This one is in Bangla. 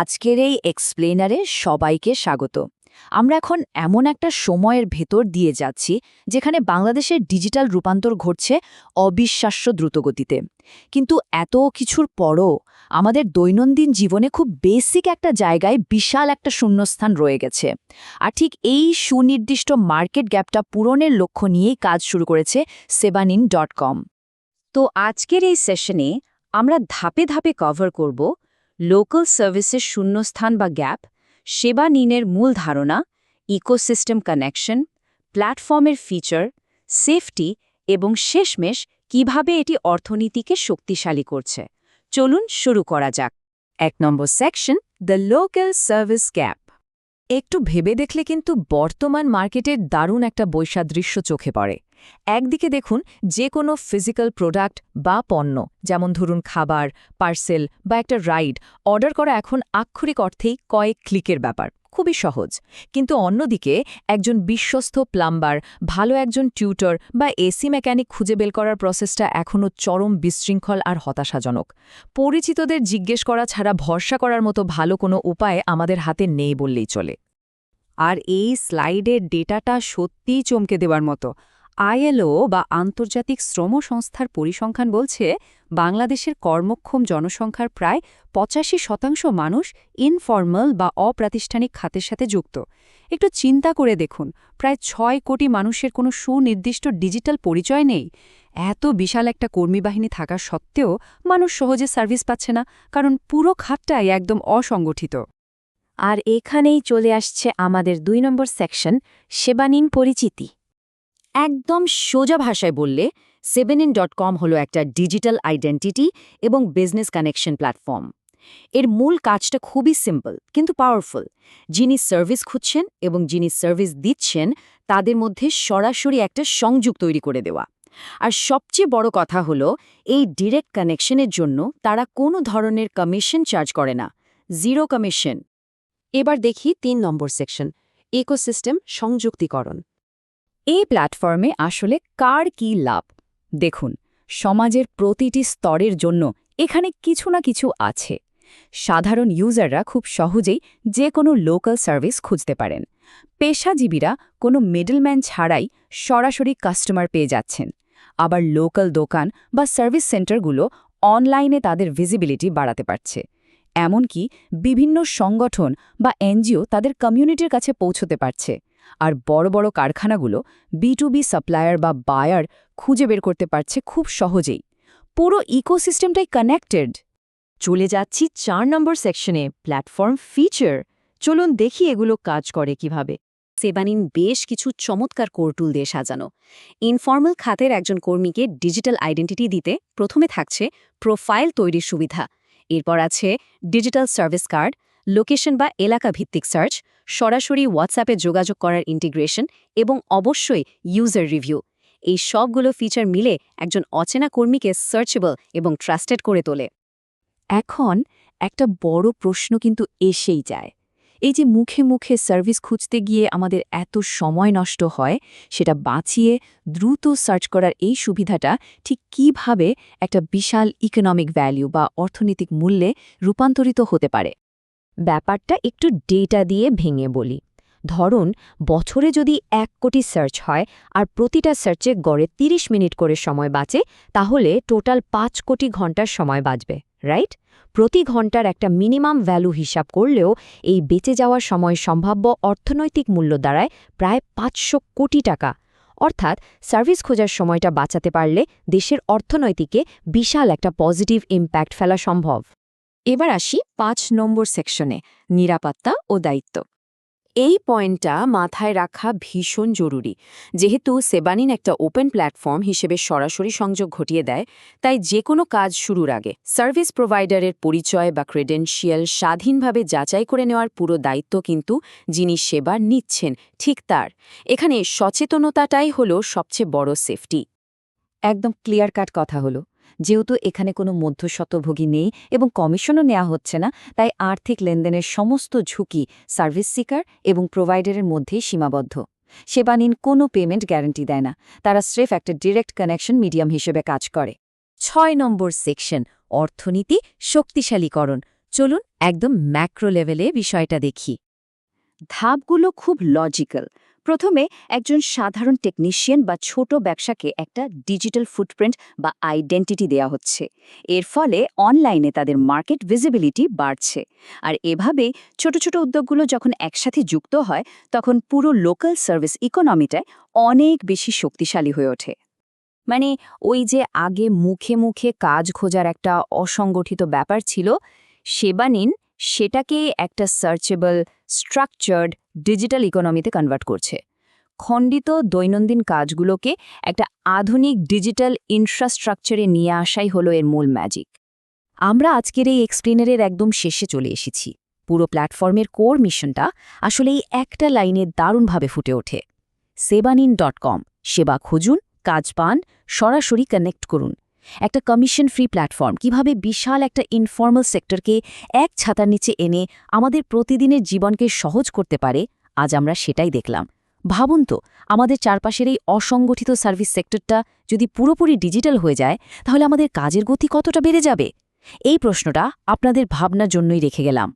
আজকের এই এক্সপ্লেনারে সবাইকে স্বাগত। আমরা এখন এমন একটা সময়ের ভেতর দিয়ে যাচ্ছি যেখানে বাংলাদেশের ডিজিটাল রূপান্তর ঘটছে অবিশ্বাস্য দ্রুতগতিতে। কিন্তু এত কিছুর পরও আমাদের দৈনন্দিন জীবনে খুব বেসিক একটা জায়গায় বিশাল একটা শূন্যস্থান রয়ে গেছে। আর ঠিক এই সুনির্দিষ্ট মার্কেট গ্যাপটা পূরণের লক্ষ্য নিয়েই কাজ শুরু করেছে sebanin.com। তো আজকের এই সেশনে আমরা ধাপে ধাপে কভার করব লোকাল সার্ভিসের শূন্যস্থান বা গ্যাপ, সেবা নিনের মূল ধারণা, ইকোসিস্টেম কানেকশন, প্ল্যাটফর্মের ফিচার, সেফটি এবং শেষমেশ কিভাবে এটি অর্থনীতিকে শক্তিশালী করছে। চলুন শুরু করা যাক। ১ নম্বর section, the local service gap. একটু ভেবে দেখলে কিন্তু বর্তমান মার্কেটের দারুণ একটা বৈসাদৃশ্য চোখে পড়ে। একদিকে দেখুন, যে কোনো ফিজিক্যাল প্রোডাক্ট বা পণ্য, যেমন ধরুন খাবার, পার্সেল বা একটা রাইড অর্ডার করা এখন আক্ষরিক অর্থেই কয়েক ক্লিকের ব্যাপার, খুবই সহজ। কিন্তু অন্যদিকে একজন বিশ্বস্ত প্লাম্বার, ভালো একজন টিউটর বা এসি মেকানিক খুঁজে বের করার প্রসেসটা এখনও চরম বিশৃঙ্খল আর হতাশাজনক। পরিচিতদের জিজ্ঞেস করা ছাড়া ভরসা করার মতো ভালো কোনো উপায় আমাদের হাতে নেই বললেই চলে। আর এই স্লাইডের ডেটাটা সত্যিই চমকে দেওয়ার মতো। আইএলও বা আন্তর্জাতিক শ্রম সংস্থার পরিসংখ্যান বলছে, বাংলাদেশের কর্মক্ষম জনসংখ্যার প্রায় ৮৫% মানুষ ইনফর্মাল বা অপ্রাতিষ্ঠানিক খাতের সাথে যুক্ত। একটু চিন্তা করে দেখুন, প্রায় ৬ কোটি মানুষের কোনো সুনির্দিষ্ট ডিজিটাল পরিচয় নেই। এত বিশাল একটা কর্মীবাহিনী থাকা সত্ত্বেও মানুষ সহজে সার্ভিস পাচ্ছে না, কারণ পুরো খাতটাই একদম অসংগঠিত। আর এখানেই চলে আসছে আমাদের ২ নম্বর সেকশন, সেবানিন পরিচিতি। একদম সোজা ভাষায় বললে sebanin.com হলো একটা ডিজিটাল আইডেন্টিটি এবং বিজনেস কানেকশন প্ল্যাটফর্ম। এর মূল কাজটা খুবই সিম্পল কিন্তু পাওয়ারফুল। যিনি সার্ভিস খুঁজছেন এবং যিনি সার্ভিস দিচ্ছেন তাদের মধ্যে সরাসরি একটা সংযোগ তৈরি করে দেওয়া। আর সবচেয়ে বড় কথা হলো, এই ডিরেক্ট কানেকশনের জন্য তারা কোনো ধরনের কমিশন চার্জ করে না, জিরো কমিশন। এবার দেখি ৩ নম্বর সেকশন, ইকোসিস্টেম সংযুক্তিকরণ। এই প্ল্যাটফর্মে আসলে কার কী লাভ? দেখুন, সমাজের প্রতিটি স্তরের জন্য এখানে কিছু না কিছু আছে। সাধারণ ইউজাররা খুব সহজেই যে কোনো লোকাল সার্ভিস খুঁজতে পারেন। পেশাজীবীরা কোনো মিডলম্যান ছাড়াই সরাসরি কাস্টমার পেয়ে যাচ্ছেন। আবার লোকাল দোকান বা সার্ভিস সেন্টারগুলো অনলাইনে তাদের ভিজিবিলিটি বাড়াতে পারছে। এমনকি বিভিন্ন সংগঠন বা এনজিও তাদের কমিউনিটির কাছে পৌঁছতে পারছে। আর বড় বড় কারখানাগুলো B2B সাপ্লায়ার বা বায়ার খুঁজে বের করতে পারছে খুব সহজেই। পুরো ইকোসিস্টেমটাই কানেক্টেড। চলে যাচ্ছি ৪ নম্বর সেকশনে, প্ল্যাটফর্ম ফিচার। চলুন দেখি এগুলো কাজ করে কিভাবে। সেবানিন বেশ কিছু চমৎকার কোর টুল দিয়ে সাজানো। ইনফর্মাল খাতের একজন কর্মীকে ডিজিটাল আইডেন্টিটি দিতে প্রথমে থাকছে প্রোফাইল তৈরির সুবিধা। এরপর আছে ডিজিটাল সার্ভিস কার্ড, লোকেশন বা এলাকা ভিত্তিক সার্চ, সরাসরি হোয়াটসঅ্যাপে যোগাযোগ করার ইন্টিগ্রেশন এবং অবশ্যই ইউজার রিভিউ। এই সবগুলো ফিচার মিলে একজন অচেনা কর্মীকে সার্চেবল এবং ট্রাস্টেড করে তোলে। এখন একটা বড় প্রশ্ন কিন্তু এসেই যায়, এই যে মুখে মুখে সার্ভিস খুঁজতে গিয়ে আমাদের এত সময় নষ্ট হয়, সেটা বাঁচিয়ে দ্রুত সার্চ করার এই সুবিধাটা ঠিক কিভাবে একটা বিশাল ইকোনমিক ভ্যালু বা অর্থনৈতিক মূল্যে রূপান্তরিত হতে পারে। ব্যাপারটা একটু ডেটা দিয়ে ভেঙে বলি। ধরুন, বছরে যদি ১ কোটি সার্চ হয় আর প্রতিটা সার্চে গড়ে ৩০ মিনিট করে সময় বাঁচে, তাহলে টোটাল ৫ কোটি ঘন্টার সময় বাঁচবে, রাইট? প্রতি ঘন্টার একটা মিনিমাম ভ্যালু হিসাব করলেও এই বেঁচে যাওয়ার সময় সম্ভাব্য অর্থনৈতিক মূল্য দাঁড়ায় প্রায় ৫০০ কোটি টাকা। অর্থাৎ সার্ভিস খোঁজার সময়টা বাঁচাতে পারলে দেশের অর্থনৈতিকে বিশাল একটা পজিটিভ ইম্প্যাক্ট ফেলা সম্ভব। এবার আসি ৫ নম্বর সেকশনে, নিরাপত্তা ও দায়িত্ব। এই পয়েন্টটা মাথায় রাখা ভীষণ জরুরি। যেহেতু সেবানিন একটা ওপেন প্ল্যাটফর্ম হিসেবে সরাসরি সংযোগ ঘটিয়ে দেয়, তাই যে কোনো কাজ শুরুর আগে সার্ভিস প্রোভাইডারের পরিচয় বা ক্রেডেনশিয়াল স্বাধীনভাবে যাচাই করে নেওয়ার পুরো দায়িত্ব কিন্তু যিনি সেবা নিচ্ছেন ঠিক তার। এখানে সচেতনতাটাই হলো সবচেয়ে বড় সেফটি। একদম ক্লিয়ার কাট কথা হলো, যেহেতু এখানে কোনো মধ্যস্বত্বভোগী নেই এবং কমিশনও নেওয়া হচ্ছে না, তাই আর্থিক লেনদেনের সমস্ত ঝুঁকি সার্ভিস সিকার এবং প্রোভাইডারের মধ্যেই সীমাবদ্ধ। সেবানিন কোনো পেমেন্ট গ্যারান্টি দেয় না, তারা স্রেফ একটা ডিরেক্ট কানেকশন মিডিয়াম হিসেবে কাজ করে। ৬ নম্বর সেকশন, অর্থনীতি শক্তিশালীকরণ। চলুন একদম ম্যাক্রো লেভেলে বিষয়টা দেখি। ধাপগুলো খুব লজিক্যাল। প্রথমে একজন সাধারণ টেকনিশিয়ান বা ছোট ব্যবসাকে একটা ডিজিটাল ফুটপ্রিন্ট বা আইডেন্টিটি দেয়া হচ্ছে। এর ফলে অনলাইনে তাদের মার্কেট ভিজিবিলিটি বাড়ছে। আর এভাবেই ছোট ছোট উদ্যোগগুলো যখন একসাথে যুক্ত হয়, তখন পুরো লোকাল সার্ভিস ইকোনমিটায় অনেক বেশি শক্তিশালী হয়ে ওঠে। মানে ওই যে আগে মুখে মুখে কাজ খোঁজার একটা অসংগঠিত ব্যাপার ছিল, সেবা নিন সেটাকে একটা সার্চেবল, স্ট্রাকচার্ড ডিজিটাল ইকোনমিতে কনভার্ট করছে। খণ্ডিত দৈনন্দিন কাজগুলোকে একটা আধুনিক ডিজিটাল ইনফ্রাস্ট্রাকচারে নিয়ে আসাই হলো এর মূল ম্যাজিক। আমরা আজকের এই এক্সপ্লেনারের একদম শেষে চলে এসেছি। পুরো প্ল্যাটফর্মের কোর মিশনটা আসলে এই একটা লাইনে দারুণভাবে ফুটে ওঠে। sebanin.com, সেবা খুঁজুন, কাজ পান, সরাসরি কানেক্ট করুন। একটা কমিশন ফ্রি প্ল্যাটফর্ম কিভাবে বিশাল একটা ইনফর্মাল সেক্টরকে এক ছাতার নিচে এনে আমাদের প্রতিদিনের জীবনকে সহজ করতে পারে, আজ আমরা সেটাই দেখলাম। ভাবুন তো, আমাদের চারপাশের এই অসংগঠিত সার্ভিস সেক্টরটা যদি পুরোপুরি ডিজিটাল হয়ে যায়, তাহলে আমাদের কাজের গতি কতটা বেড়ে যাবে? এই প্রশ্নটা আপনাদের ভাবনার জন্যই রেখে গেলাম।